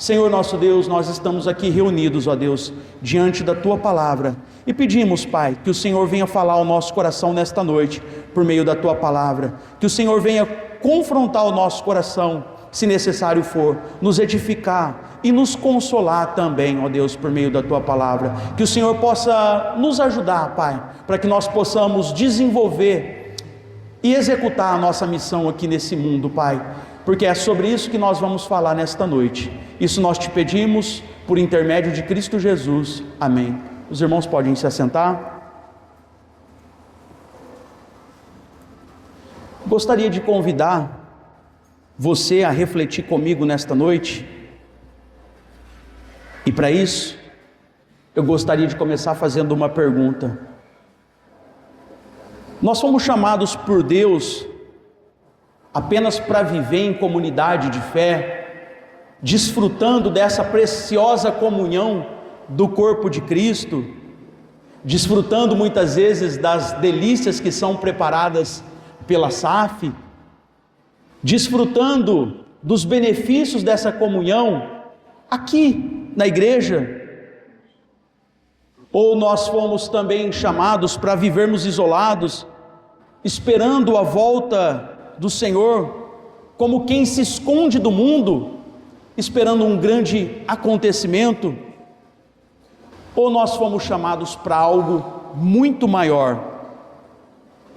Senhor nosso Deus, nós estamos aqui reunidos, ó Deus, diante da Tua Palavra, e pedimos, Pai, que o Senhor venha falar ao nosso coração nesta noite, por meio da Tua Palavra, que o Senhor venha confrontar o nosso coração, se necessário for, nos edificar e nos consolar também, ó Deus, por meio da Tua Palavra, que o Senhor possa nos ajudar, Pai, para que nós possamos desenvolver e executar a nossa missão aqui nesse mundo, Pai, porque é sobre isso que nós vamos falar nesta noite. Isso nós te pedimos por intermédio de Cristo Jesus. Amém. Os irmãos podem se assentar. Gostaria de convidar você a refletir comigo nesta noite. E para isso, eu gostaria de começar fazendo uma pergunta. Nós fomos chamados por Deus apenas para viver em comunidade de fé, desfrutando dessa preciosa comunhão do corpo de Cristo, desfrutando muitas vezes das delícias que são preparadas pela SAF, desfrutando dos benefícios dessa comunhão aqui na igreja? Ou nós fomos também chamados para vivermos isolados, esperando a volta do Senhor, como quem se esconde do mundo, esperando um grande acontecimento? Ou nós fomos chamados para algo muito maior,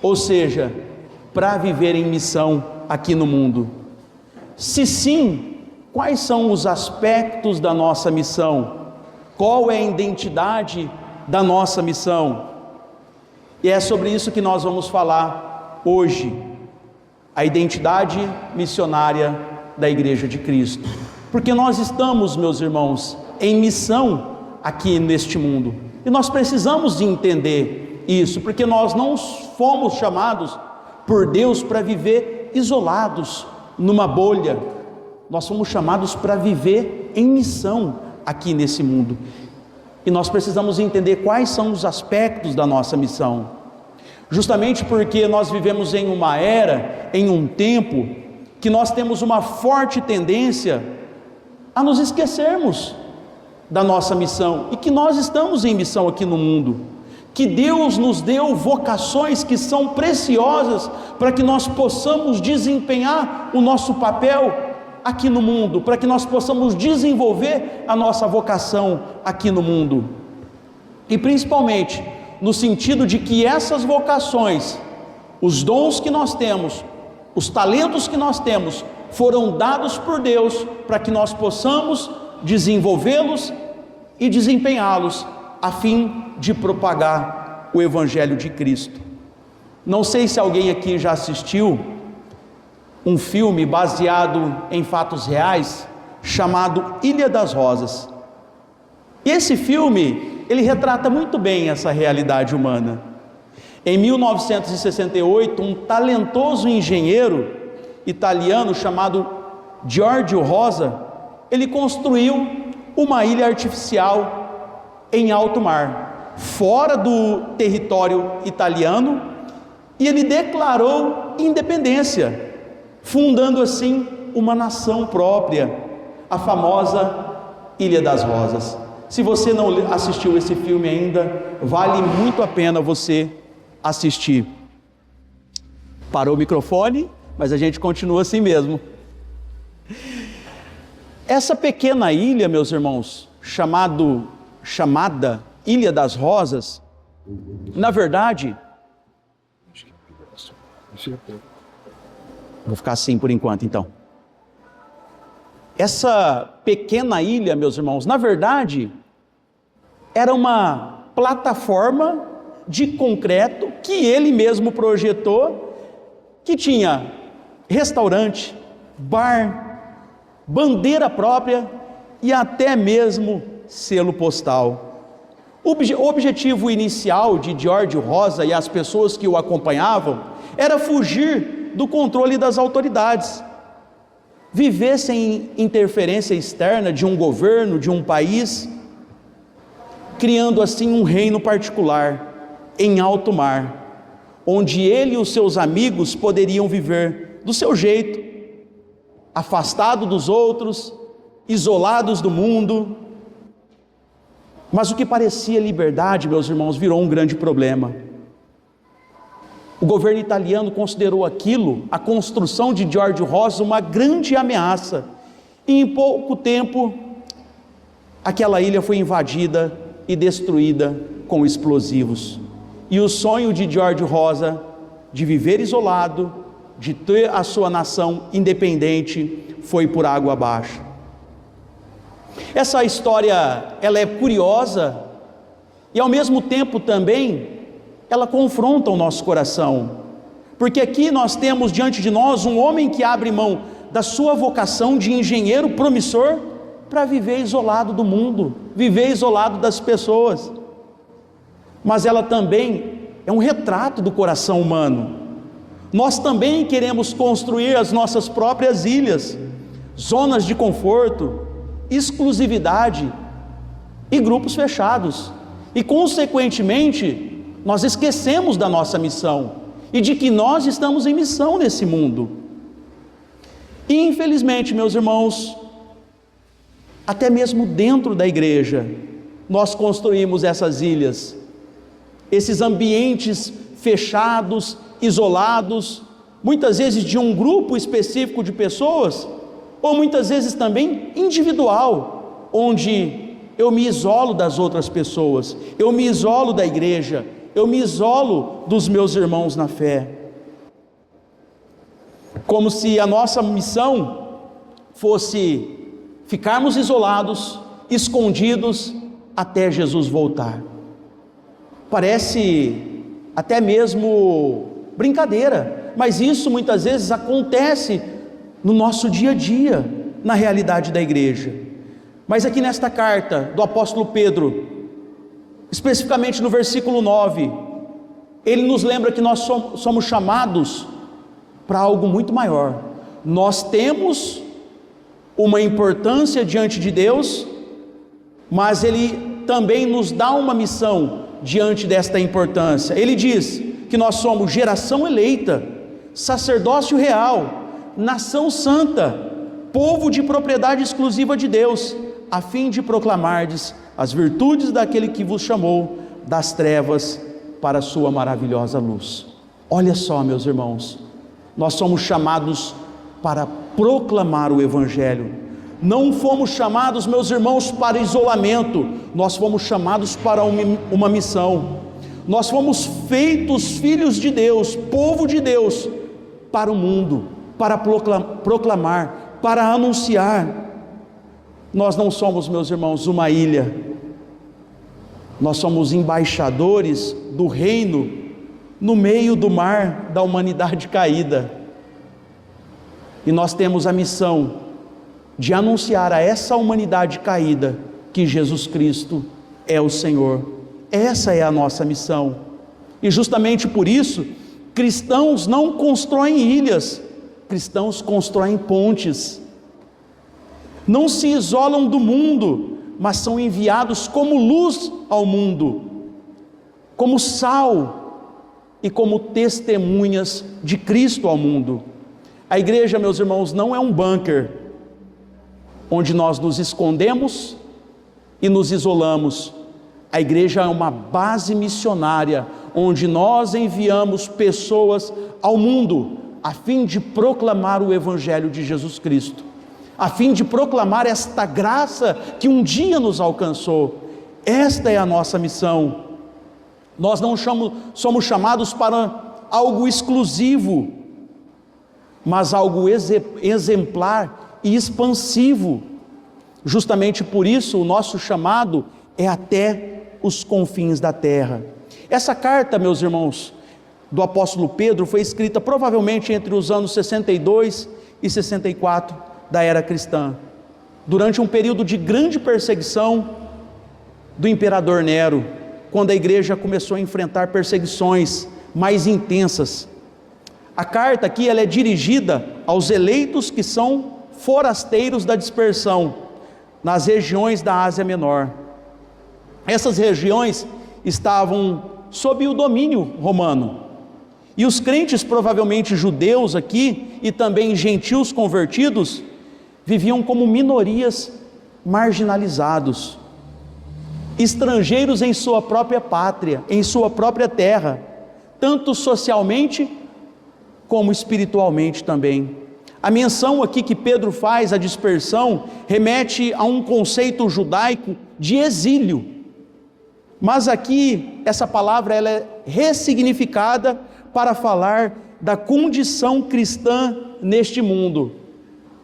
ou seja, para viver em missão aqui no mundo? Se sim, quais são os aspectos da nossa missão? Qual é a identidade da nossa missão? E é sobre isso que nós vamos falar hoje, a identidade missionária da Igreja de Cristo. Porque nós estamos, meus irmãos, em missão aqui neste mundo, e nós precisamos de entender isso, porque nós não fomos chamados por Deus para viver isolados numa bolha. Nós fomos chamados para viver em missão aqui nesse mundo, e nós precisamos entender quais são os aspectos da nossa missão, justamente porque nós vivemos em uma era, em um tempo, que nós temos uma forte tendência a nos esquecermos da nossa missão, e que nós estamos em missão aqui no mundo, que Deus nos deu vocações que são preciosas para que nós possamos desempenhar o nosso papel aqui no mundo, para que nós possamos desenvolver a nossa vocação aqui no mundo, e principalmente no sentido de que essas vocações, os dons que nós temos, os talentos que nós temos, foram dados por Deus para que nós possamos desenvolvê-los e desempenhá-los a fim de propagar o Evangelho de Cristo. Não sei se alguém aqui já assistiu um filme baseado em fatos reais, chamado Ilha das Rosas. E esse filme, ele retrata muito bem essa realidade humana. Em 1968, um talentoso engenheiro italiano chamado Giorgio Rosa, ele construiu uma ilha artificial em alto mar, fora do território italiano, e ele declarou independência, fundando assim uma nação própria, a famosa Ilha das Rosas. Se você não assistiu esse filme ainda, vale muito a pena você assistir. Parou o microfone, mas a gente continua assim mesmo. Essa pequena ilha, meus irmãos, chamada Ilha das Rosas, na verdade, vou ficar assim por enquanto então. Essa pequena ilha, meus irmãos, na verdade, era uma plataforma de concreto que ele mesmo projetou, que tinha restaurante, bar, bandeira própria e até mesmo selo postal. O objetivo inicial de Giorgio Rosa e as pessoas que o acompanhavam era fugir do controle das autoridades, viver sem interferência externa de um governo, de um país, criando assim um reino particular em alto mar, onde ele e os seus amigos poderiam viver do seu jeito, afastado dos outros, isolados do mundo. Mas o que parecia liberdade, meus irmãos, virou um grande problema. O governo italiano considerou aquilo, a construção de George Rosa, uma grande ameaça. E em pouco tempo, aquela ilha foi invadida e destruída com explosivos. E o sonho de George Rosa, de viver isolado, de ter a sua nação independente, foi por água abaixo. Essa história, ela é curiosa e ao mesmo tempo também ela confronta o nosso coração, porque aqui nós temos diante de nós um homem que abre mão da sua vocação de engenheiro promissor para viver isolado do mundo, viver isolado das pessoas. Mas ela também é um retrato do coração humano. Nós também queremos construir as nossas próprias ilhas, zonas de conforto, exclusividade e grupos fechados. E consequentemente, nós esquecemos da nossa missão e de que nós estamos em missão nesse mundo. E infelizmente, meus irmãos, até mesmo dentro da igreja, nós construímos essas ilhas, esses ambientes fechados, isolados, muitas vezes de um grupo específico de pessoas, ou muitas vezes também individual, onde eu me isolo das outras pessoas, eu me isolo da igreja, eu me isolo dos meus irmãos na fé, como se a nossa missão fosse ficarmos isolados, escondidos, até Jesus voltar. Parece até mesmo brincadeira, mas isso muitas vezes acontece no nosso dia a dia, na realidade da igreja. Mas aqui nesta carta do apóstolo Pedro, especificamente no versículo 9, ele nos lembra que nós somos chamados para algo muito maior. Nós temos uma importância diante de Deus, mas ele também nos dá uma missão diante desta importância. Ele diz que nós somos geração eleita, sacerdócio real, nação santa, povo de propriedade exclusiva de Deus, a fim de proclamardes as virtudes daquele que vos chamou das trevas para a sua maravilhosa luz. Olha só, meus irmãos, nós somos chamados para proclamar o Evangelho. Não fomos chamados, meus irmãos, para isolamento, nós fomos chamados para uma missão. Nós fomos feitos filhos de Deus, povo de Deus, para o mundo, para proclamar, para anunciar. Nós não somos, meus irmãos, uma ilha, nós somos embaixadores do reino no meio do mar da humanidade caída, e nós temos a missão de anunciar a essa humanidade caída que Jesus Cristo é o Senhor. Essa é a nossa missão, e justamente por isso, cristãos não constroem ilhas, cristãos constroem pontes, não se isolam do mundo, mas são enviados como luz ao mundo, como sal e como testemunhas de Cristo ao mundo. A igreja, meus irmãos, não é um bunker, onde nós nos escondemos e nos isolamos. A igreja é uma base missionária, onde nós enviamos pessoas ao mundo, a fim de proclamar o Evangelho de Jesus Cristo, a fim de proclamar esta graça que um dia nos alcançou. Esta é a nossa missão. Nós não somos chamados para algo exclusivo, mas algo exemplar e expansivo. Justamente por isso o nosso chamado é até os confins da terra. Essa carta, meus irmãos, do apóstolo Pedro foi escrita provavelmente entre os anos 62 e 64 da era cristã, durante um período de grande perseguição do imperador Nero, quando a igreja começou a enfrentar perseguições mais intensas. A carta aqui ela é dirigida aos eleitos que são forasteiros da dispersão nas regiões da Ásia Menor. Essas regiões estavam sob o domínio romano, e os crentes, provavelmente judeus aqui, e também gentios convertidos, viviam como minorias, marginalizados, estrangeiros em sua própria pátria, em sua própria terra, tanto socialmente como espiritualmente também. A menção aqui que Pedro faz à dispersão remete a um conceito judaico de exílio, mas aqui essa palavra ela é ressignificada para falar da condição cristã neste mundo,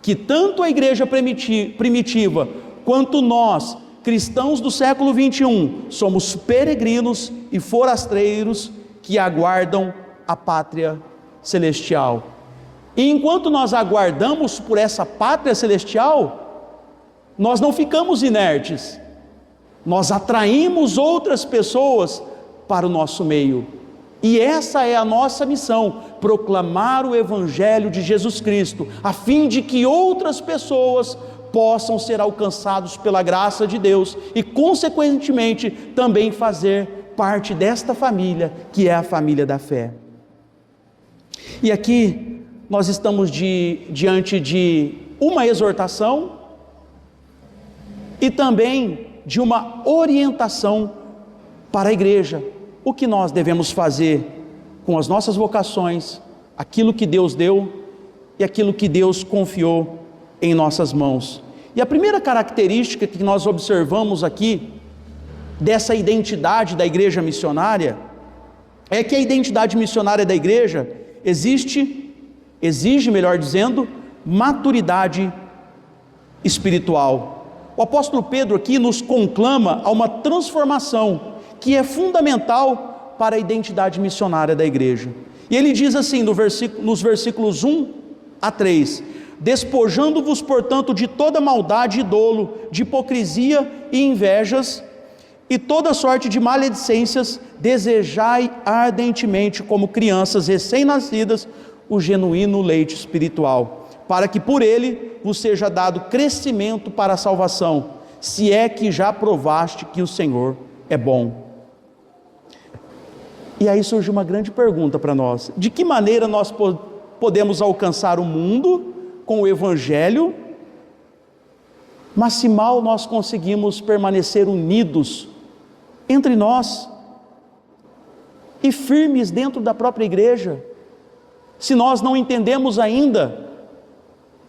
que tanto a igreja primitiva quanto nós, cristãos do século 21, somos peregrinos e forasteiros que aguardam a pátria celestial. E enquanto nós aguardamos por essa pátria celestial, nós não ficamos inertes, nós atraímos outras pessoas para o nosso meio. E essa é a nossa missão, proclamar o Evangelho de Jesus Cristo, a fim de que outras pessoas possam ser alcançados pela graça de Deus e, consequentemente, também fazer parte desta família, que é a família da fé. E aqui nós estamos diante de uma exortação e também de uma orientação para a igreja. O que nós devemos fazer com as nossas vocações, aquilo que Deus deu e aquilo que Deus confiou em nossas mãos. E a primeira característica que nós observamos aqui dessa identidade da igreja missionária é que a identidade missionária da igreja exige, melhor dizendo, maturidade espiritual. O apóstolo Pedro aqui nos conclama a uma transformação que é fundamental para a identidade missionária da igreja. E ele diz assim nos versículos 1 a 3: despojando-vos, portanto, de toda maldade e dolo, de hipocrisia e invejas, e toda sorte de maledicências, desejai ardentemente, como crianças recém-nascidas, o genuíno leite espiritual, para que por ele vos seja dado crescimento para a salvação, se é que já provaste que o Senhor é bom. E aí surge uma grande pergunta para nós: de que maneira nós podemos alcançar o mundo com o Evangelho, mas se mal nós conseguimos permanecer unidos entre nós e firmes dentro da própria igreja, se nós não entendemos ainda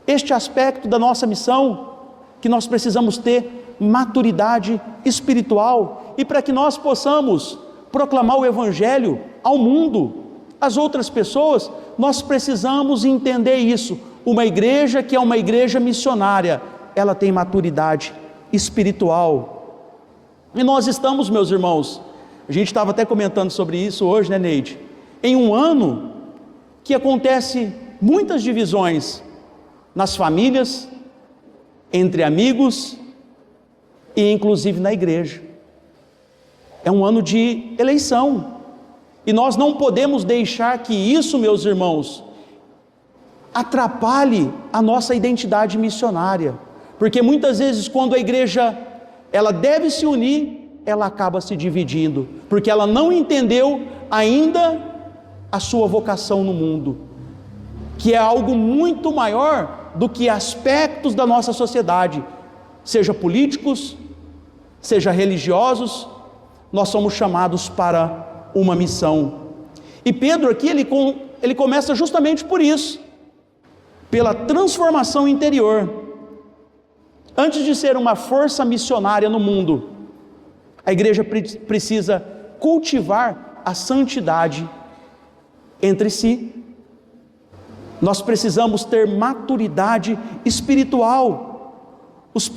este aspecto da nossa missão, que nós precisamos ter maturidade espiritual, e para que nós possamos proclamar o Evangelho ao mundo, às outras pessoas, nós precisamos entender isso. Uma igreja que é uma igreja missionária, ela tem maturidade espiritual. E nós estamos, meus irmãos, a gente estava até comentando sobre isso hoje, né, Neide? Em um ano que acontece muitas divisões nas famílias, entre amigos e inclusive na igreja. É um ano de eleição, e nós não podemos deixar que isso, meus irmãos, atrapalhe a nossa identidade missionária, porque muitas vezes quando a igreja ela deve se unir, ela acaba se dividindo, porque ela não entendeu ainda a sua vocação no mundo, que é algo muito maior do que aspectos da nossa sociedade, seja políticos, seja religiosos. Nós somos chamados para uma missão. E Pedro aqui, ele começa justamente por isso, pela transformação interior. Antes de ser uma força missionária no mundo, a igreja precisa cultivar a santidade entre si. Nós precisamos ter maturidade espiritual. Os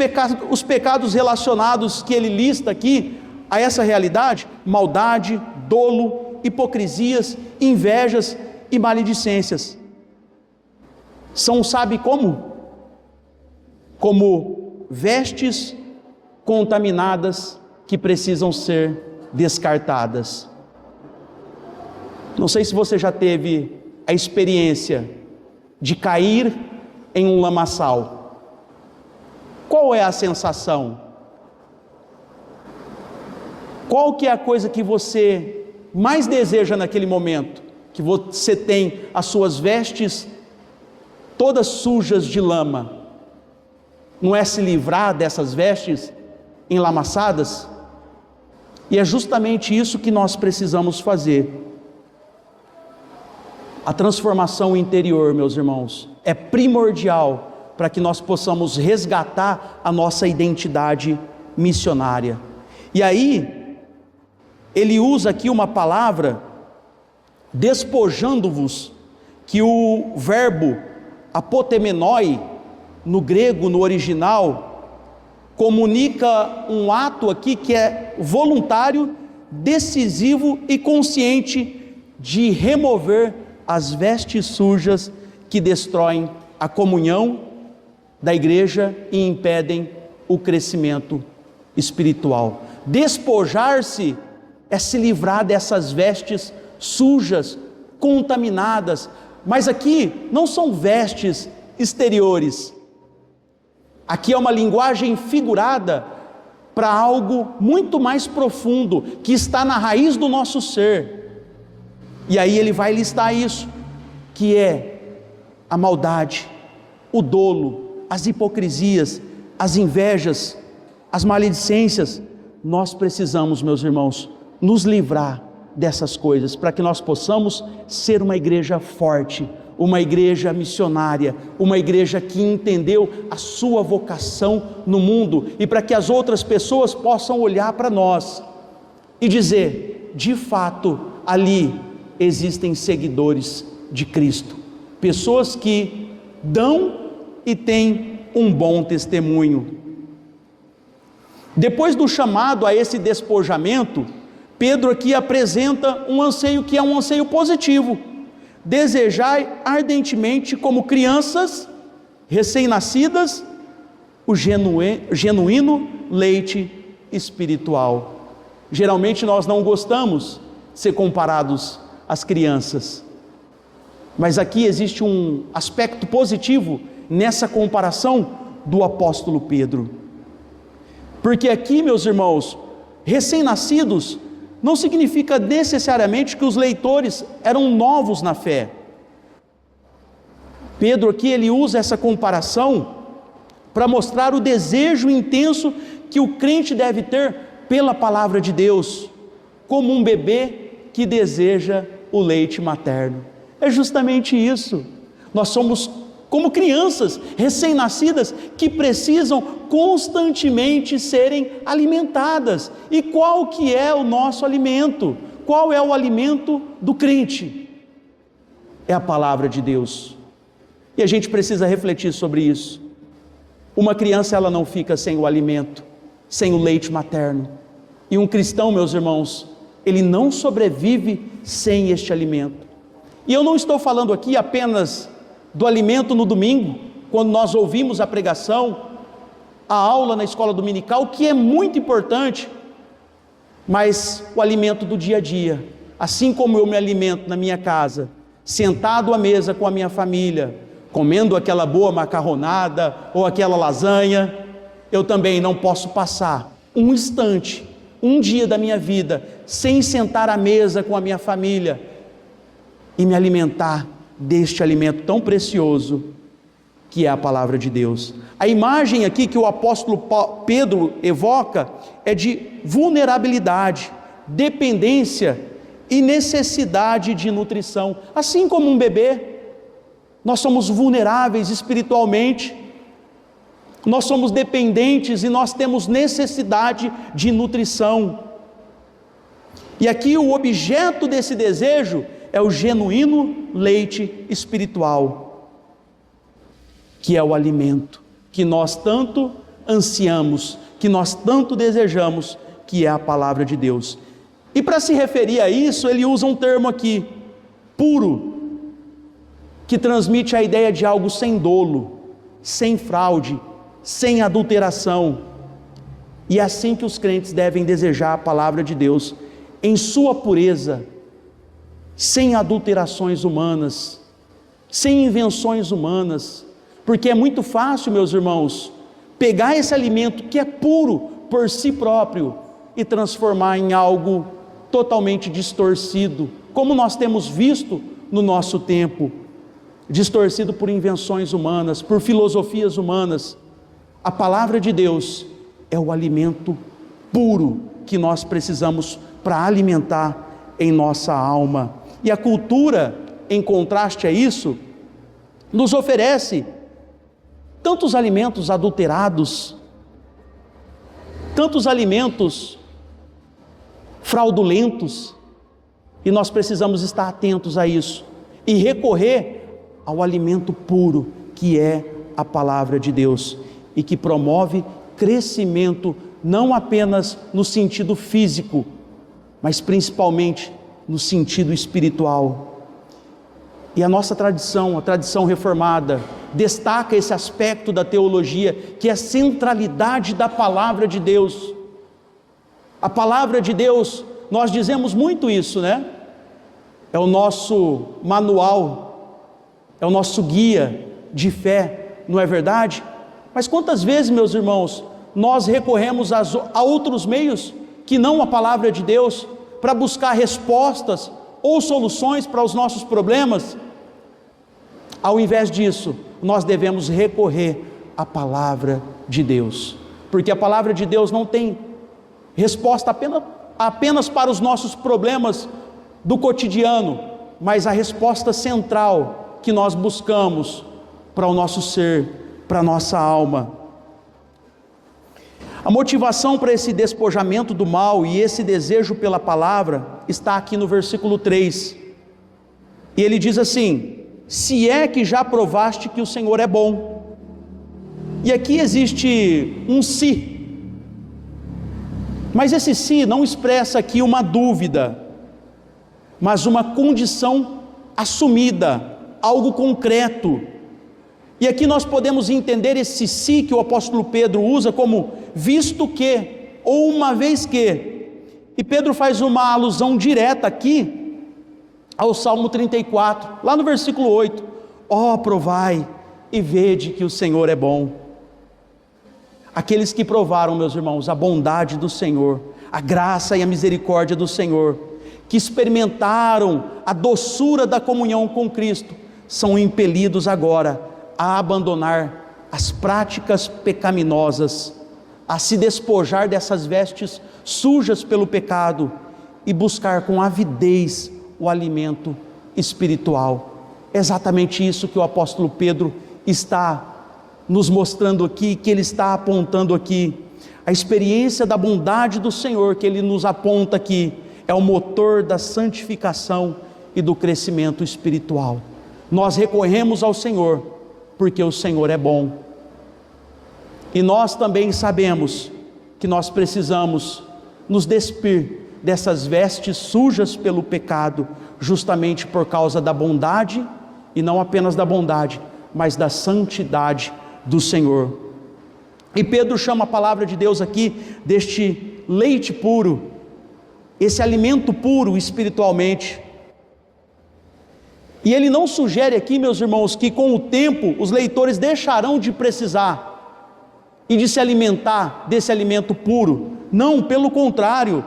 pecados relacionados que ele lista aqui a essa realidade: maldade, dolo, hipocrisias, invejas e maledicências, são, sabe como? Como vestes contaminadas que precisam ser descartadas. Não sei se você já teve a experiência de cair em um lamaçal. Qual é a sensação? Qual que é a coisa que você mais deseja naquele momento? Que você tem as suas vestes todas sujas de lama. Não é se livrar dessas vestes enlamaçadas? E é justamente isso que nós precisamos fazer. A transformação interior, meus irmãos, é primordial para que nós possamos resgatar a nossa identidade missionária. E aí, ele usa aqui uma palavra, despojando-vos, que o verbo apotemenoi, no grego, no original, comunica um ato aqui que é voluntário, decisivo e consciente de remover as vestes sujas que destroem a comunhão da igreja e impedem o crescimento espiritual. Despojar-se é se livrar dessas vestes sujas, contaminadas, mas aqui não são vestes exteriores. Aqui é uma linguagem figurada para algo muito mais profundo, que está na raiz do nosso ser. E aí ele vai listar isso, que é a maldade, o dolo, as hipocrisias, as invejas, as maledicências. Nós precisamos, meus irmãos, nos livrar dessas coisas, para que nós possamos ser uma igreja forte, uma igreja missionária, uma igreja que entendeu a sua vocação no mundo, e para que as outras pessoas possam olhar para nós e dizer: de fato, ali existem seguidores de Cristo, pessoas que dão e têm um bom testemunho. Depois do chamado a esse despojamento, Pedro aqui apresenta um anseio que é um anseio positivo: desejai ardentemente, como crianças recém-nascidas, o genuíno leite espiritual. Geralmente nós não gostamos de ser comparados às crianças, mas aqui existe um aspecto positivo nessa comparação do apóstolo Pedro, porque aqui, meus irmãos, recém-nascidos não significa necessariamente que os leitores eram novos na fé. Pedro aqui ele usa essa comparação para mostrar o desejo intenso que o crente deve ter pela palavra de Deus, como um bebê que deseja o leite materno. É justamente isso. Nós somos como crianças recém-nascidas que precisam constantemente serem alimentadas. E qual que é o nosso alimento? Qual é o alimento do crente? É a palavra de Deus. E a gente precisa refletir sobre isso. Uma criança, ela não fica sem o alimento, sem o leite materno. E um cristão, meus irmãos, ele não sobrevive sem este alimento. E eu não estou falando aqui apenas do alimento no domingo, quando nós ouvimos a pregação, a aula na escola dominical, que é muito importante, mas o alimento do dia a dia. Assim como eu me alimento na minha casa, sentado à mesa com a minha família, comendo aquela boa macarronada ou aquela lasanha, eu também não posso passar um instante, um dia da minha vida, sem sentar à mesa com a minha família e me alimentar deste alimento tão precioso que é a palavra de Deus. A imagem aqui que o apóstolo Pedro evoca é de vulnerabilidade, dependência e necessidade de nutrição. Assim como um bebê, nós somos vulneráveis espiritualmente, nós somos dependentes e nós temos necessidade de nutrição. E aqui o objeto desse desejo é o genuíno leite espiritual, que é o alimento que nós tanto ansiamos, que nós tanto desejamos, que é a palavra de Deus. E para se referir a isso, ele usa um termo aqui, puro, que transmite a ideia de algo sem dolo, sem fraude, sem adulteração. E é assim que os crentes devem desejar a palavra de Deus, em sua pureza, sem adulterações humanas, sem invenções humanas, porque é muito fácil, meus irmãos, pegar esse alimento que é puro por si próprio e transformar em algo totalmente distorcido, como nós temos visto no nosso tempo, distorcido por invenções humanas, por filosofias humanas. A palavra de Deus é o alimento puro que nós precisamos para alimentar em nossa alma. E a cultura, em contraste a isso, nos oferece tantos alimentos adulterados, tantos alimentos fraudulentos, e nós precisamos estar atentos a isso e recorrer ao alimento puro que é a palavra de Deus e que promove crescimento não apenas no sentido físico, mas principalmente no sentido espiritual. E a nossa tradição, a tradição reformada, destaca esse aspecto da teologia, que é a centralidade da palavra de Deus. A palavra de Deus, nós dizemos muito isso, né? É o nosso manual, é o nosso guia de fé, não é verdade? Mas quantas vezes, meus irmãos, nós recorremos a outros meios que não a palavra de Deus para buscar respostas ou soluções para os nossos problemas? Ao invés disso, nós devemos recorrer à palavra de Deus, porque a palavra de Deus não tem resposta apenas para os nossos problemas do cotidiano, mas a resposta central que nós buscamos para o nosso ser, para a nossa alma. A motivação para esse despojamento do mal e esse desejo pela palavra está aqui no versículo 3. E ele diz assim: se é que já provaste que o Senhor é bom. E aqui existe um se, mas esse se não expressa aqui uma dúvida, mas uma condição assumida, algo concreto. E aqui nós podemos entender esse se que o apóstolo Pedro usa como visto que, ou uma vez que. E Pedro faz uma alusão direta aqui ao Salmo 34, lá no versículo 8: ó, provai e vede que o Senhor é bom. Aqueles que provaram, meus irmãos, a bondade do Senhor, a graça e a misericórdia do Senhor, que experimentaram a doçura da comunhão com Cristo, são impelidos agora a abandonar as práticas pecaminosas, a se despojar dessas vestes sujas pelo pecado e buscar com avidez o alimento espiritual. É exatamente isso que o apóstolo Pedro está nos mostrando aqui, que ele está apontando aqui. A experiência da bondade do Senhor que ele nos aponta aqui é o motor da santificação e do crescimento espiritual. Nós recorremos ao Senhor porque o Senhor é bom, e nós também sabemos que nós precisamos nos despir dessas vestes sujas pelo pecado, justamente por causa da bondade, e não apenas da bondade, mas da santidade do Senhor. E Pedro chama a palavra de Deus aqui deste leite puro, esse alimento puro espiritualmente. E ele não sugere aqui, meus irmãos, que com o tempo os leitores deixarão de precisar e de se alimentar desse alimento puro. Não, pelo contrário.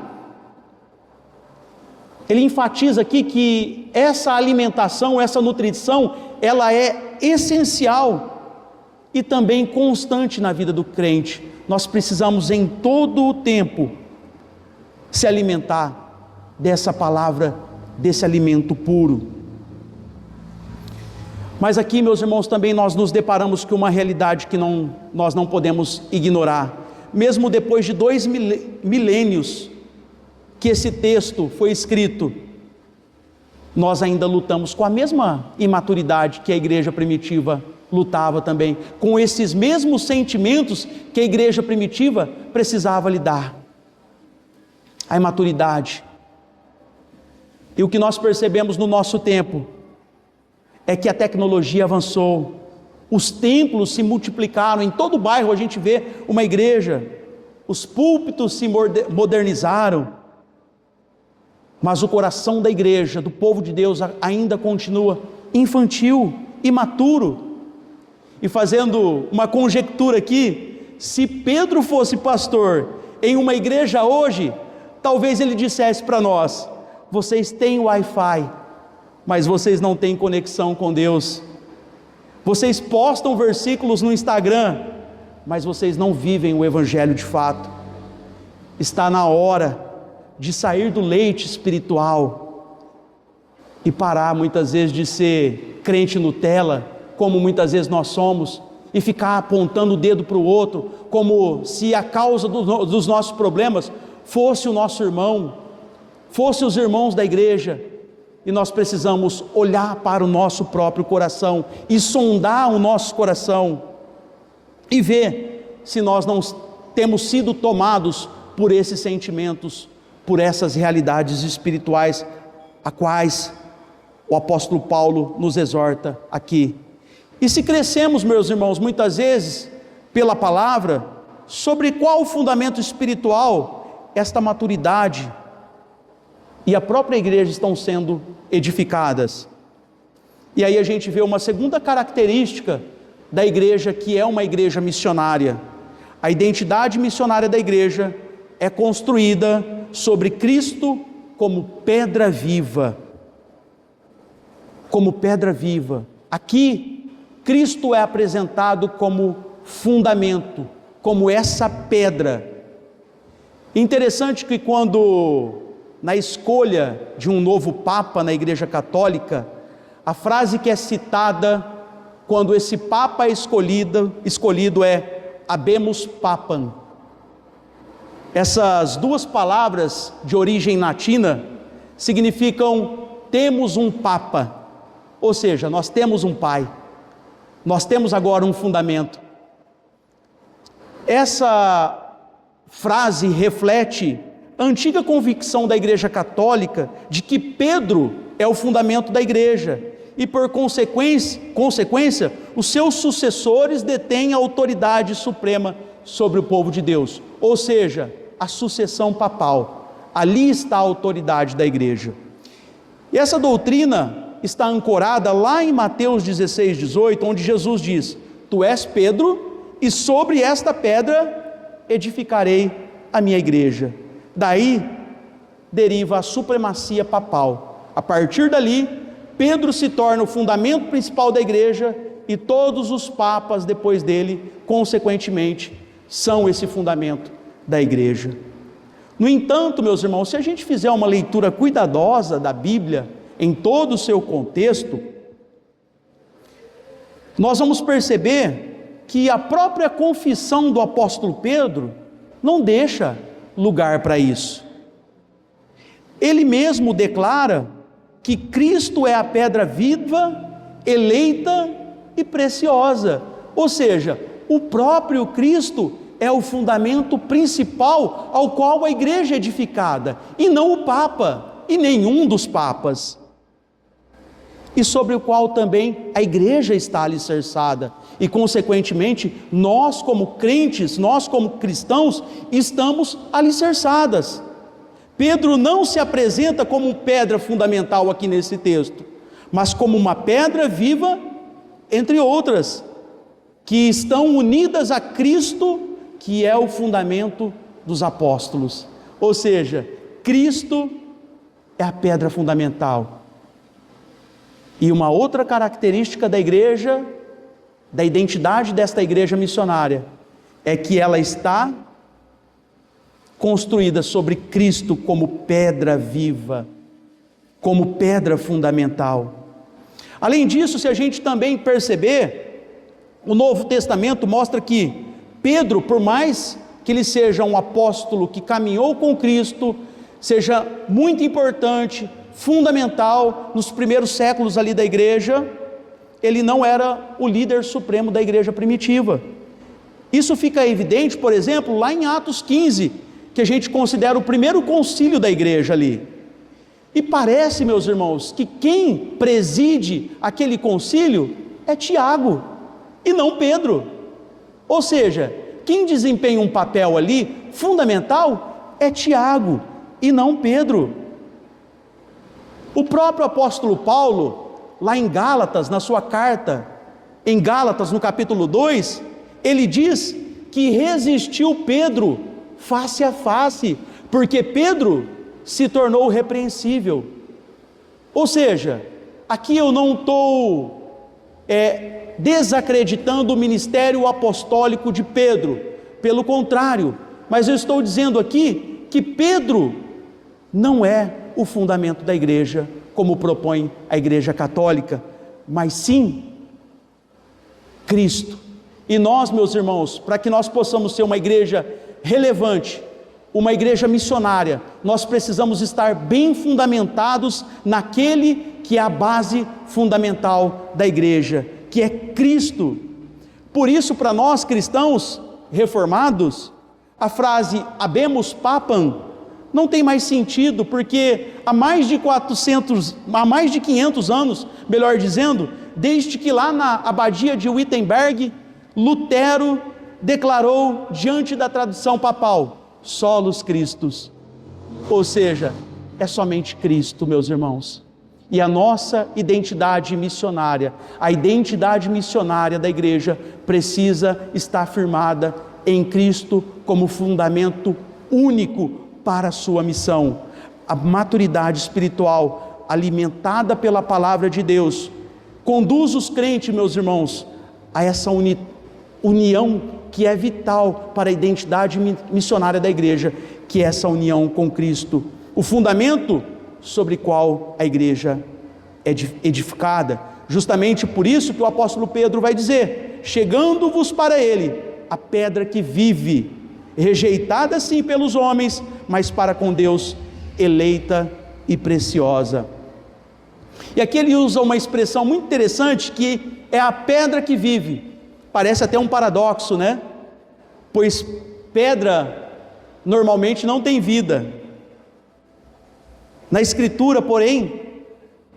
Ele enfatiza aqui que essa alimentação, essa nutrição, ela é essencial e também constante na vida do crente. Nós precisamos em todo o tempo se alimentar dessa palavra, desse alimento puro. Mas aqui, meus irmãos, também nós nos deparamos com uma realidade que nós não podemos ignorar. Mesmo depois de 2 milênios que esse texto foi escrito, nós ainda lutamos com a mesma imaturidade que a igreja primitiva lutava também, com esses mesmos sentimentos que a igreja primitiva precisava lidar. A imaturidade. E o que nós percebemos no nosso tempo é que a tecnologia avançou, os templos se multiplicaram, em todo bairro a gente vê uma igreja, os púlpitos se modernizaram, mas o coração da igreja, do povo de Deus, ainda continua infantil, imaturo. E fazendo uma conjectura aqui, se Pedro fosse pastor em uma igreja hoje, talvez ele dissesse para nós: vocês têm Wi-Fi, mas vocês não têm conexão com Deus. Vocês postam versículos no Instagram, mas vocês não vivem o Evangelho de fato. Está na hora de sair do leite espiritual e parar muitas vezes de ser crente Nutella, como muitas vezes nós somos, e ficar apontando o dedo para o outro, como se a causa dos nossos problemas fosse o nosso irmão, fosse os irmãos da igreja. E nós precisamos olhar para o nosso próprio coração e sondar o nosso coração e ver se nós não temos sido tomados por esses sentimentos, por essas realidades espirituais, a quais o apóstolo Paulo nos exorta aqui. E se crescemos, meus irmãos, muitas vezes, pela palavra, sobre qual fundamento espiritual esta maturidade e a própria igreja estão sendo edificadas. E aí a gente vê uma segunda característica da igreja, que é uma igreja missionária. A identidade missionária da igreja é construída sobre Cristo como pedra viva. Como pedra viva. Aqui, Cristo é apresentado como fundamento, como essa pedra. Interessante que quando, na escolha de um novo Papa na Igreja Católica, a frase que é citada quando esse Papa é escolhido é Habemus Papam. Essas duas palavras de origem latina significam temos um Papa, ou seja, nós temos um Pai, nós temos agora um fundamento. Essa frase reflete a antiga convicção da Igreja Católica de que Pedro é o fundamento da igreja e, por consequência, os seus sucessores detêm a autoridade suprema sobre o povo de Deus, ou seja, a sucessão papal. Ali está a autoridade da igreja. E essa doutrina está ancorada lá em Mateus 16, 18, onde Jesus diz: tu és Pedro, e sobre esta pedra edificarei a minha igreja. Daí deriva a supremacia papal. A partir dali, Pedro se torna o fundamento principal da igreja, e todos os papas depois dele, consequentemente, são esse fundamento da igreja. No entanto, meus irmãos, se a gente fizer uma leitura cuidadosa da Bíblia, em todo o seu contexto, nós vamos perceber que a própria confissão do apóstolo Pedro não deixa lugar para isso. Ele mesmo declara que Cristo é a pedra viva, eleita e preciosa, ou seja, o próprio Cristo é o fundamento principal ao qual a igreja é edificada, e não o Papa, e nenhum dos papas, e sobre o qual também a igreja está alicerçada, e consequentemente, nós como crentes, nós como cristãos, estamos alicerçadas. Pedro não se apresenta como pedra fundamental aqui nesse texto, mas como uma pedra viva, entre outras, que estão unidas a Cristo, que é o fundamento dos apóstolos. Ou seja, Cristo é a pedra fundamental. E uma outra característica da igreja, da identidade desta igreja missionária, é que ela está construída sobre Cristo como pedra viva, como pedra fundamental. Além disso, se a gente também perceber, o Novo Testamento mostra que Pedro, por mais que ele seja um apóstolo que caminhou com Cristo, seja muito importante, fundamental nos primeiros séculos ali da igreja, ele não era o líder supremo da igreja primitiva. Isso fica evidente, por exemplo, lá em Atos 15, que a gente considera o primeiro concílio da igreja ali. E parece, meus irmãos, que quem preside aquele concílio é Tiago, e não Pedro. Ou seja, quem desempenha um papel ali fundamental é Tiago, e não Pedro. O próprio apóstolo Paulo, lá em Gálatas, na sua carta, em Gálatas, no capítulo 2, ele diz que resistiu Pedro face a face, porque Pedro se tornou repreensível. Ou seja, aqui eu não estou desacreditando o ministério apostólico de Pedro. Pelo contrário, mas eu estou dizendo aqui que Pedro não é o fundamento da igreja, como propõe a Igreja Católica, mas sim Cristo. E nós, meus irmãos, para que nós possamos ser uma igreja relevante, uma igreja missionária, nós precisamos estar bem fundamentados naquele que é a base fundamental da igreja, que é Cristo. Por isso, para nós cristãos reformados, a frase habemus papam não tem mais sentido, porque há mais de 500 anos, melhor dizendo, desde que lá na abadia de Wittenberg, Lutero declarou diante da tradução papal, solos Christus, ou seja, é somente Cristo, meus irmãos. E a nossa identidade missionária, a identidade missionária da igreja precisa estar firmada em Cristo como fundamento único para a sua missão. A maturidade espiritual alimentada pela palavra de Deus conduz os crentes, meus irmãos, a essa união que é vital para a identidade missionária da igreja, que é essa união com Cristo, o fundamento sobre qual a igreja é edificada. Justamente por isso que o apóstolo Pedro vai dizer: chegando-vos para ele, a pedra que vive, rejeitada sim pelos homens, mas para com Deus eleita e preciosa. E aqui ele usa uma expressão muito interessante, que é a pedra que vive. Parece até um paradoxo, né? Pois pedra normalmente não tem vida. Na escritura, porém,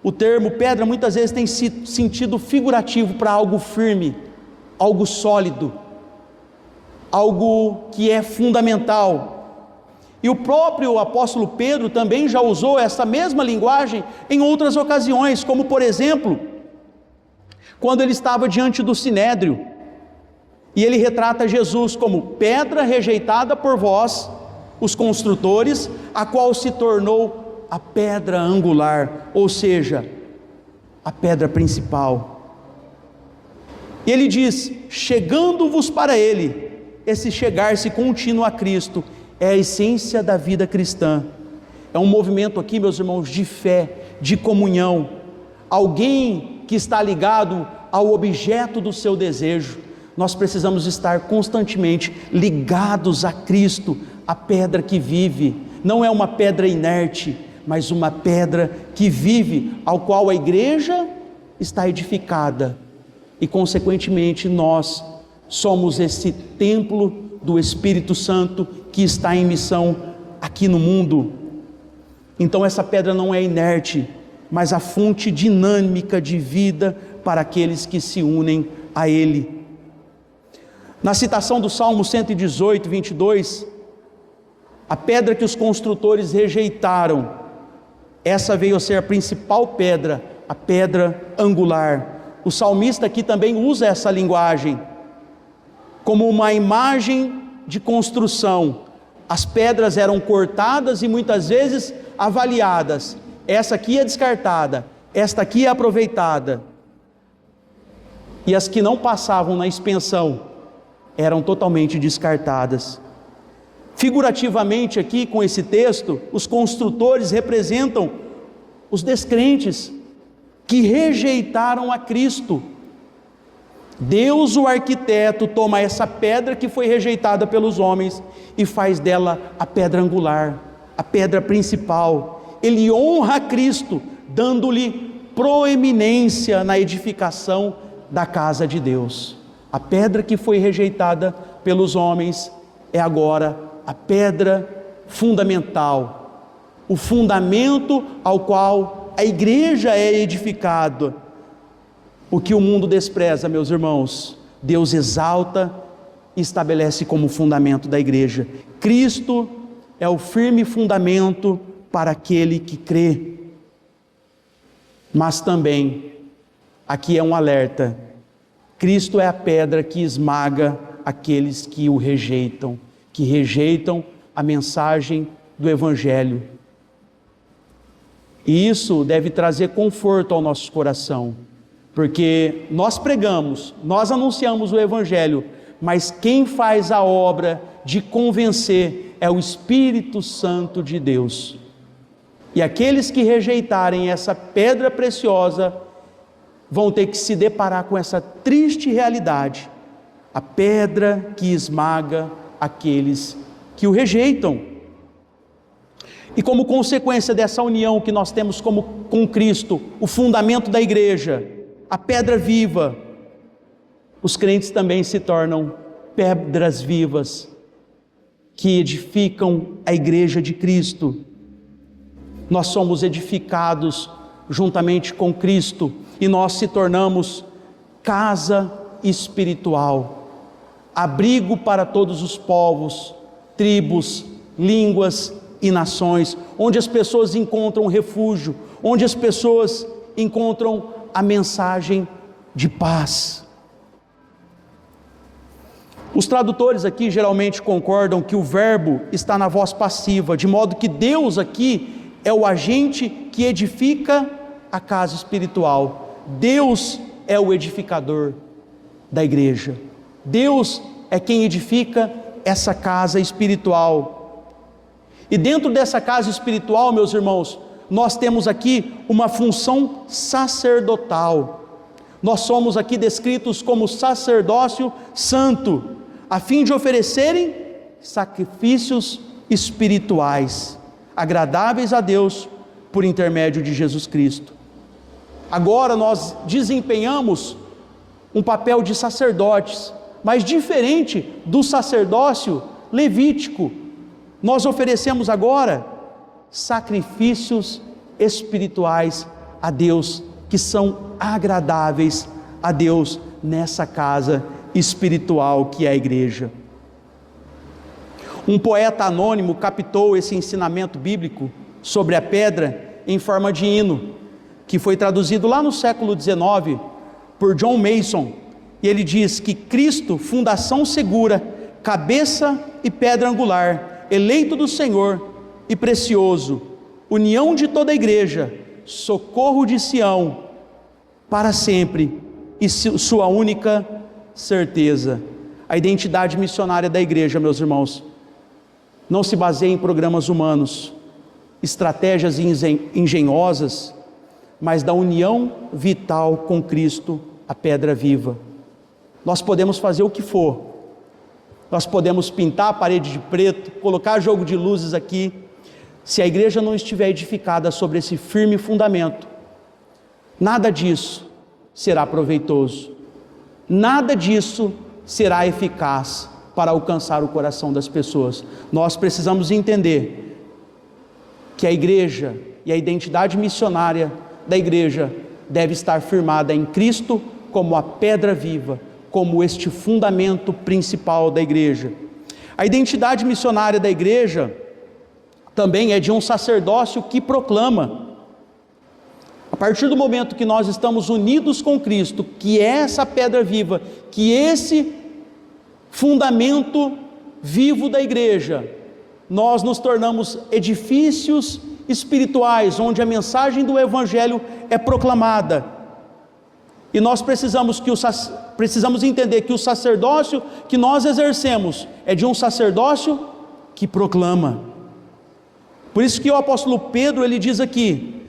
o termo pedra muitas vezes tem sentido figurativo para algo firme, algo sólido, algo que é fundamental. E o próprio apóstolo Pedro também já usou essa mesma linguagem em outras ocasiões, como por exemplo, quando ele estava diante do Sinédrio, e ele retrata Jesus como pedra rejeitada por vós, os construtores, a qual se tornou a pedra angular, ou seja, a pedra principal. E ele diz: chegando-vos para ele. Esse chegar-se contínuo a Cristo é a essência da vida cristã. É um movimento aqui, meus irmãos, de fé, de comunhão. Alguém que está ligado ao objeto do seu desejo. Nós precisamos estar constantemente ligados a Cristo, a pedra que vive. Não é uma pedra inerte, mas uma pedra que vive, ao qual a igreja está edificada. E consequentemente nós somos esse templo do Espírito Santo que está em missão aqui no mundo. Então essa pedra não é inerte, mas a fonte dinâmica de vida para aqueles que se unem a Ele. Na citação do Salmo 118, 22, a pedra que os construtores rejeitaram, essa veio a ser a principal pedra, a pedra angular. O salmista aqui também usa essa linguagem como uma imagem de construção. As pedras eram cortadas e muitas vezes avaliadas. Essa aqui é descartada, esta aqui é aproveitada. E as que não passavam na expensão eram totalmente descartadas. Figurativamente aqui com esse texto, os construtores representam os descrentes que rejeitaram a Cristo. Deus, o arquiteto, toma essa pedra que foi rejeitada pelos homens e faz dela a pedra angular, a pedra principal. Ele honra a Cristo, dando-lhe proeminência na edificação da casa de Deus. A pedra que foi rejeitada pelos homens é agora a pedra fundamental, o fundamento ao qual a igreja é edificada. O que o mundo despreza, meus irmãos, Deus exalta e estabelece como fundamento da igreja. Cristo é o firme fundamento para aquele que crê. Mas também, aqui é um alerta: Cristo é a pedra que esmaga aqueles que o rejeitam, que rejeitam a mensagem do Evangelho. E isso deve trazer conforto ao nosso coração. Porque nós pregamos, nós anunciamos o Evangelho, mas quem faz a obra de convencer é o Espírito Santo de Deus. E aqueles que rejeitarem essa pedra preciosa vão ter que se deparar com essa triste realidade: a pedra que esmaga aqueles que o rejeitam. E como consequência dessa união que nós temos com Cristo, o fundamento da igreja, a pedra viva, os crentes também se tornam pedras vivas que edificam a igreja de Cristo. Nós somos edificados juntamente com Cristo e nós se tornamos casa espiritual, abrigo para todos os povos, tribos, línguas e nações, onde as pessoas encontram refúgio, onde as pessoas encontram a mensagem de paz. Os tradutores aqui geralmente concordam que o verbo está na voz passiva, de modo que Deus aqui é o agente que edifica a casa espiritual. Deus é o edificador da igreja. Deus é quem edifica essa casa espiritual. E dentro dessa casa espiritual, meus irmãos, nós temos aqui uma função sacerdotal. Nós somos aqui descritos como sacerdócio santo, a fim de oferecerem sacrifícios espirituais, agradáveis a Deus, por intermédio de Jesus Cristo. Agora nós desempenhamos um papel de sacerdotes, mas diferente do sacerdócio levítico. Nós oferecemos agora sacrifícios espirituais a Deus, que são agradáveis a Deus nessa casa espiritual que é a igreja. Um poeta anônimo captou esse ensinamento bíblico sobre a pedra em forma de hino, que foi traduzido lá no século XIX por John Mason, e ele diz que Cristo, fundação segura, cabeça e pedra angular, eleito do Senhor e precioso, união de toda a igreja, socorro de Sião, para sempre, e sua única certeza. A identidade missionária da igreja, meus irmãos, não se baseia em programas humanos, estratégias engenhosas, mas da união vital com Cristo, a pedra viva. Nós podemos fazer o que for, nós podemos pintar a parede de preto, colocar jogo de luzes aqui, se a igreja não estiver edificada sobre esse firme fundamento, nada disso será proveitoso, nada disso será eficaz para alcançar o coração das pessoas. Nós precisamos entender que a igreja e a identidade missionária da igreja deve estar firmada em Cristo como a pedra viva, como este fundamento principal da igreja. A identidade missionária da igreja também é de um sacerdócio que proclama. A partir do momento que nós estamos unidos com Cristo, que é essa pedra viva, que esse fundamento vivo da igreja, nós nos tornamos edifícios espirituais, onde a mensagem do Evangelho é proclamada. E nós precisamos entender que o sacerdócio que nós exercemos é de um sacerdócio que proclama. Por isso que o apóstolo Pedro, ele diz aqui: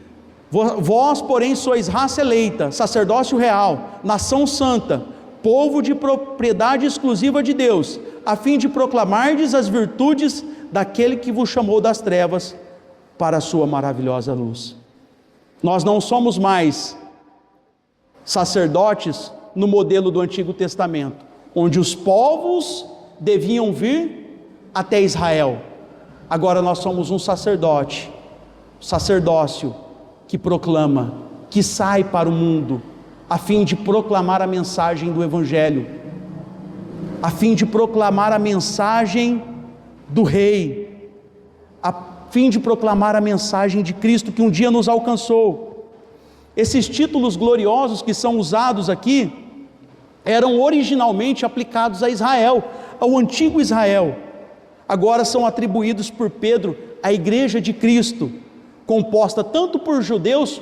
vós, porém, sois raça eleita, sacerdócio real, nação santa, povo de propriedade exclusiva de Deus, a fim de proclamardes as virtudes daquele que vos chamou das trevas para a sua maravilhosa luz. Nós não somos mais sacerdotes no modelo do Antigo Testamento, onde os povos deviam vir até Israel. Agora nós somos um sacerdócio que proclama, que sai para o mundo, a fim de proclamar a mensagem do Evangelho, a fim de proclamar a mensagem do Rei, a fim de proclamar a mensagem de Cristo que um dia nos alcançou. Esses títulos gloriosos que são usados aqui, eram originalmente aplicados a Israel, ao antigo Israel. Agora são atribuídos por Pedro à igreja de Cristo, composta tanto por judeus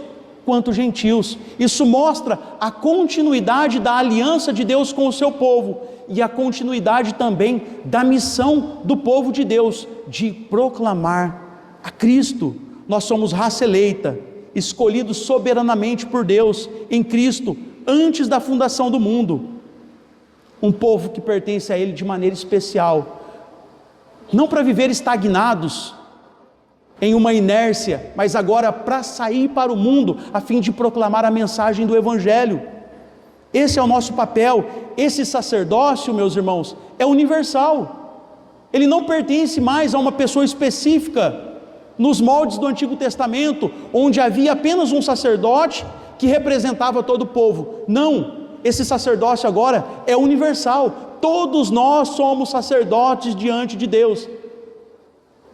quanto gentios. Isso mostra a continuidade da aliança de Deus com o seu povo e a continuidade também da missão do povo de Deus de proclamar a Cristo. Nós somos raça eleita, escolhidos soberanamente por Deus em Cristo antes da fundação do mundo, um povo que pertence a Ele de maneira especial, não para viver estagnados em uma inércia, mas agora para sair para o mundo, a fim de proclamar a mensagem do Evangelho. Esse é o nosso papel. Esse sacerdócio, meus irmãos, é universal, ele não pertence mais a uma pessoa específica, nos moldes do Antigo Testamento, onde havia apenas um sacerdote que representava todo o povo. Não, esse sacerdócio agora é universal, todos nós somos sacerdotes diante de Deus,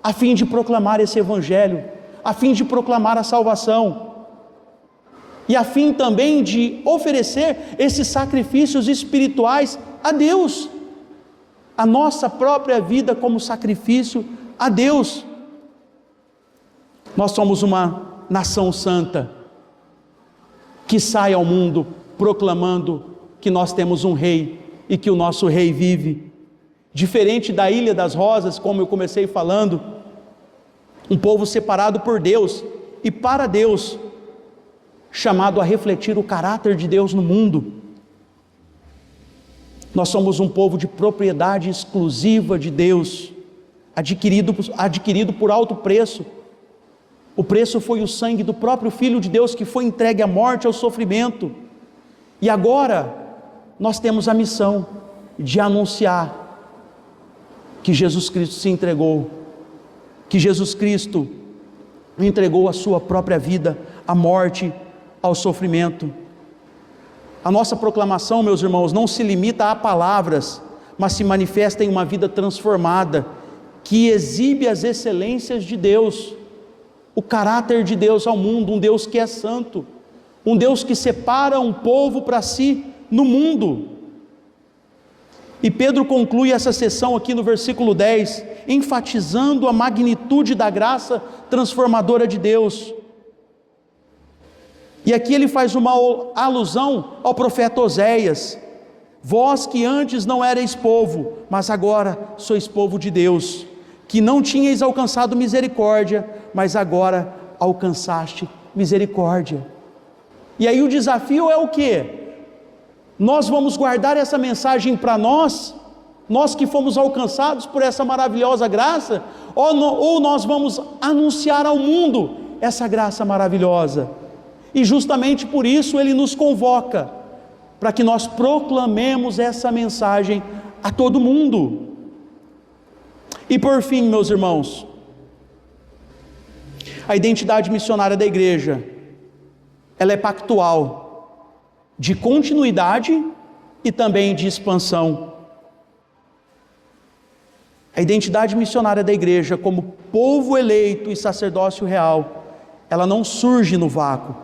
a fim de proclamar esse Evangelho, a fim de proclamar a salvação, e a fim também de oferecer esses sacrifícios espirituais a Deus, a nossa própria vida como sacrifício a Deus. Nós somos uma nação santa, que sai ao mundo proclamando que nós temos um rei, e que o nosso rei vive. Diferente da Ilha das Rosas, como eu comecei falando, um povo separado por Deus e para Deus, chamado a refletir o caráter de Deus no mundo. Nós somos um povo de propriedade exclusiva de Deus, adquirido por alto preço. O preço foi o sangue do próprio Filho de Deus, que foi entregue à morte, ao sofrimento. E agora nós temos a missão de anunciar que Jesus Cristo se entregou, que Jesus Cristo entregou a sua própria vida à morte, ao sofrimento. A nossa proclamação, meus irmãos, não se limita a palavras, mas se manifesta em uma vida transformada, que exibe as excelências de Deus, o caráter de Deus ao mundo, um Deus que é santo, um Deus que separa um povo para si no mundo. E Pedro conclui essa sessão aqui no versículo 10, enfatizando a magnitude da graça transformadora de Deus. E aqui ele faz uma alusão ao profeta Oséias: vós que antes não erais povo, mas agora sois povo de Deus, que não tinhais alcançado misericórdia, mas agora alcançaste misericórdia. E aí o desafio é o quê? Nós vamos guardar essa mensagem para nós que fomos alcançados por essa maravilhosa graça, ou nós vamos anunciar ao mundo essa graça maravilhosa? E justamente por isso ele nos convoca, para que nós proclamemos essa mensagem a todo mundo. E por fim, meus irmãos, a identidade missionária da igreja, ela é pactual, de continuidade e também de expansão. A identidade missionária da igreja como povo eleito e sacerdócio real, ela não surge no vácuo,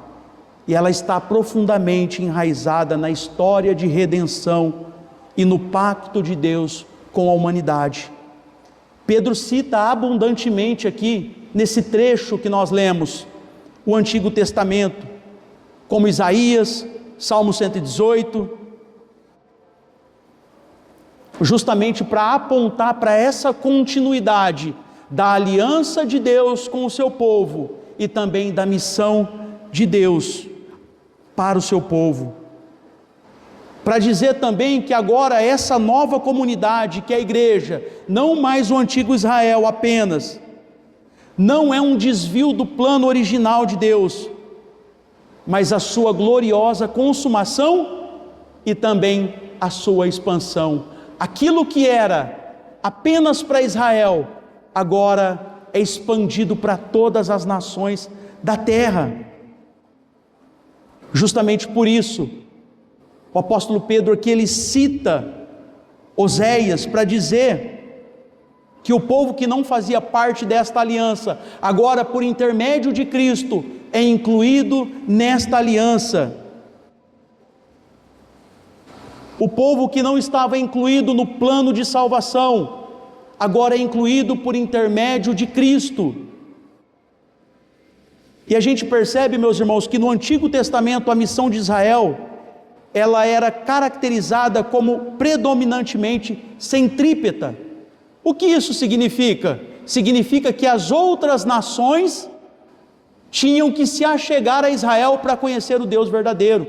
e ela está profundamente enraizada na história de redenção e no pacto de Deus com a humanidade. Pedro cita abundantemente aqui, nesse trecho que nós lemos, o Antigo Testamento, como Isaías, Salmo 118, justamente para apontar para essa continuidade da aliança de Deus com o seu povo e também da missão de Deus para o seu povo. Para dizer também que agora essa nova comunidade, que é a igreja, não mais o antigo Israel apenas, não é um desvio do plano original de Deus, mas a sua gloriosa consumação e também a sua expansão. Aquilo que era apenas para Israel, agora é expandido para todas as nações da terra. Justamente por isso, o apóstolo Pedro aqui ele cita Oséias para dizer que o povo que não fazia parte desta aliança, agora por intermédio de Cristo, é incluído nesta aliança. O povo que não estava incluído no plano de salvação, agora é incluído por intermédio de Cristo. E a gente percebe, meus irmãos, que no Antigo Testamento a missão de Israel, ela era caracterizada como predominantemente centrípeta. O que isso significa? Significa que as outras nações tinham que se achegar a Israel para conhecer o Deus verdadeiro.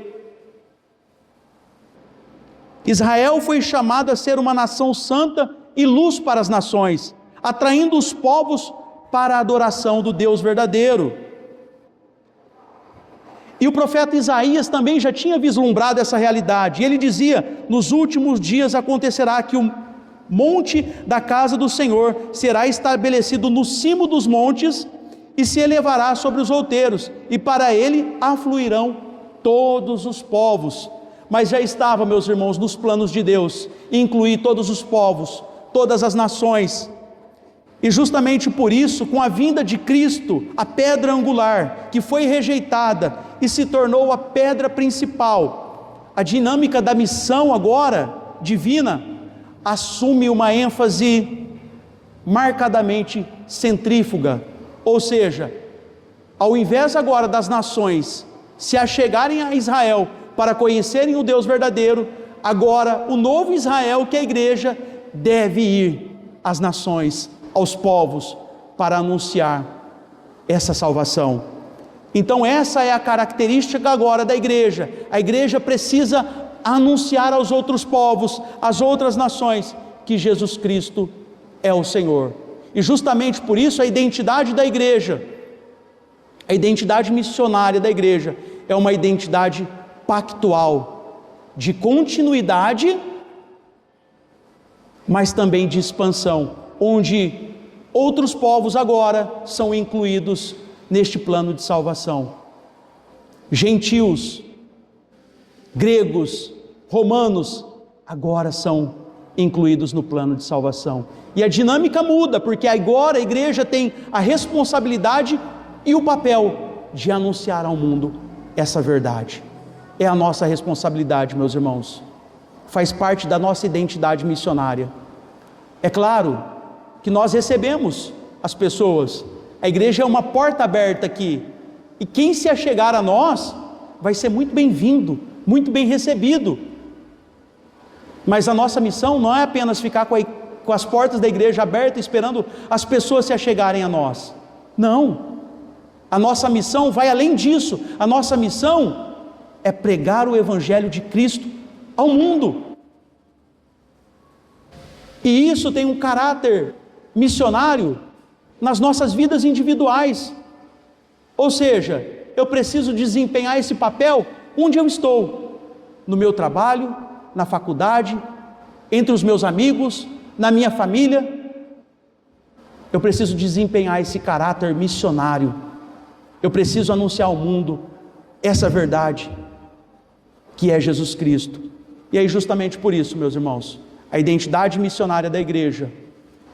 Israel foi chamado a ser uma nação santa e luz para as nações, atraindo os povos para a adoração do Deus verdadeiro. E o profeta Isaías também já tinha vislumbrado essa realidade. Ele dizia: nos últimos dias acontecerá que o monte da casa do Senhor será estabelecido no cimo dos montes e se elevará sobre os outeiros, e para ele afluirão todos os povos. Mas já estava, meus irmãos, nos planos de Deus incluir todos os povos, todas as nações. E justamente por isso, com a vinda de Cristo, a pedra angular, que foi rejeitada e se tornou a pedra principal, a dinâmica da missão agora, divina, assume uma ênfase marcadamente centrífuga. Ou seja, ao invés agora das nações se achegarem a Israel para conhecerem o Deus verdadeiro, agora o novo Israel, que é a igreja, deve ir às nações, aos povos, para anunciar essa salvação. Então essa é a característica agora da igreja. A igreja precisa anunciar aos outros povos, às outras nações, que Jesus Cristo é o Senhor. E justamente por isso a identidade da igreja, a identidade missionária da igreja, é uma identidade pactual, de continuidade, mas também de expansão, onde outros povos agora são incluídos neste plano de salvação. Gentios, gregos, romanos, agora são incluídos no plano de salvação. E a dinâmica muda, porque agora a igreja tem a responsabilidade e o papel de anunciar ao mundo essa verdade. É a nossa responsabilidade, meus irmãos. Faz parte da nossa identidade missionária. É claro que nós recebemos as pessoas. A igreja é uma porta aberta aqui. E quem se achegar a nós vai ser muito bem-vindo, muito bem recebido. Mas a nossa missão não é apenas ficar com as portas da igreja abertas esperando as pessoas se achegarem a nós. Não. A nossa missão vai além disso. A nossa missão é pregar o evangelho de Cristo ao mundo. E isso tem um caráter missionário nas nossas vidas individuais. Ou seja, eu preciso desempenhar esse papel onde eu estou, no meu trabalho, na faculdade, entre os meus amigos, na minha família. Eu preciso desempenhar esse caráter missionário. Eu preciso anunciar ao mundo essa verdade, que é Jesus Cristo. E aí justamente por isso, meus irmãos, a identidade missionária da igreja,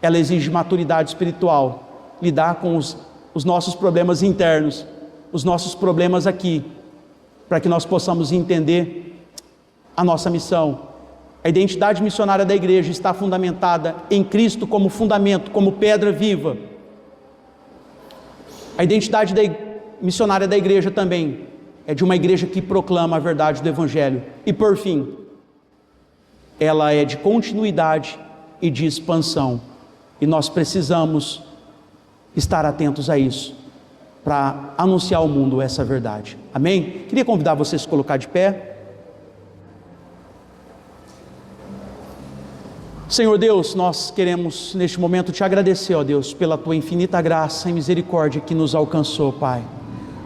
ela exige maturidade espiritual, lidar com os nossos problemas internos, os nossos problemas aqui, para que nós possamos entender a nossa missão. A identidade missionária da igreja está fundamentada em Cristo como fundamento, como pedra viva. A identidade missionária da igreja também é de uma igreja que proclama a verdade do evangelho. E por fim, ela é de continuidade e de expansão. E nós precisamos estar atentos a isso, para anunciar ao mundo essa verdade. Amém? Queria convidar vocês a se colocar de pé. Senhor Deus, nós queremos neste momento te agradecer, ó Deus, pela tua infinita graça e misericórdia que nos alcançou, Pai.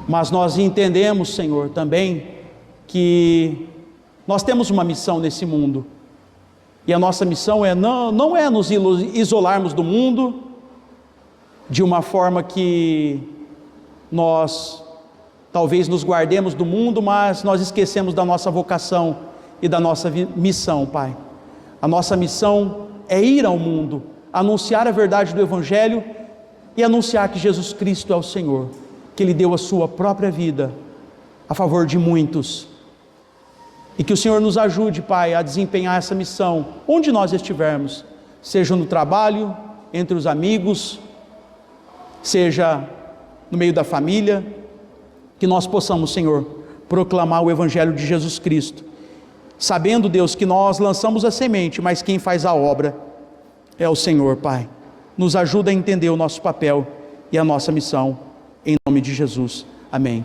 Mas nós entendemos, Senhor, também que nós temos uma missão nesse mundo. E a nossa missão não é nos isolarmos do mundo de uma forma que nós talvez nos guardemos do mundo, mas nós esquecemos da nossa vocação e da nossa missão, Pai. A nossa missão é ir ao mundo, anunciar a verdade do Evangelho e anunciar que Jesus Cristo é o Senhor, que Ele deu a sua própria vida a favor de muitos. E que o Senhor nos ajude, Pai, a desempenhar essa missão, onde nós estivermos, seja no trabalho, entre os amigos, seja no meio da família, que nós possamos, Senhor, proclamar o Evangelho de Jesus Cristo, sabendo, Deus, que nós lançamos a semente, mas quem faz a obra é o Senhor, Pai. Nos ajuda a entender o nosso papel e a nossa missão, em nome de Jesus. Amém.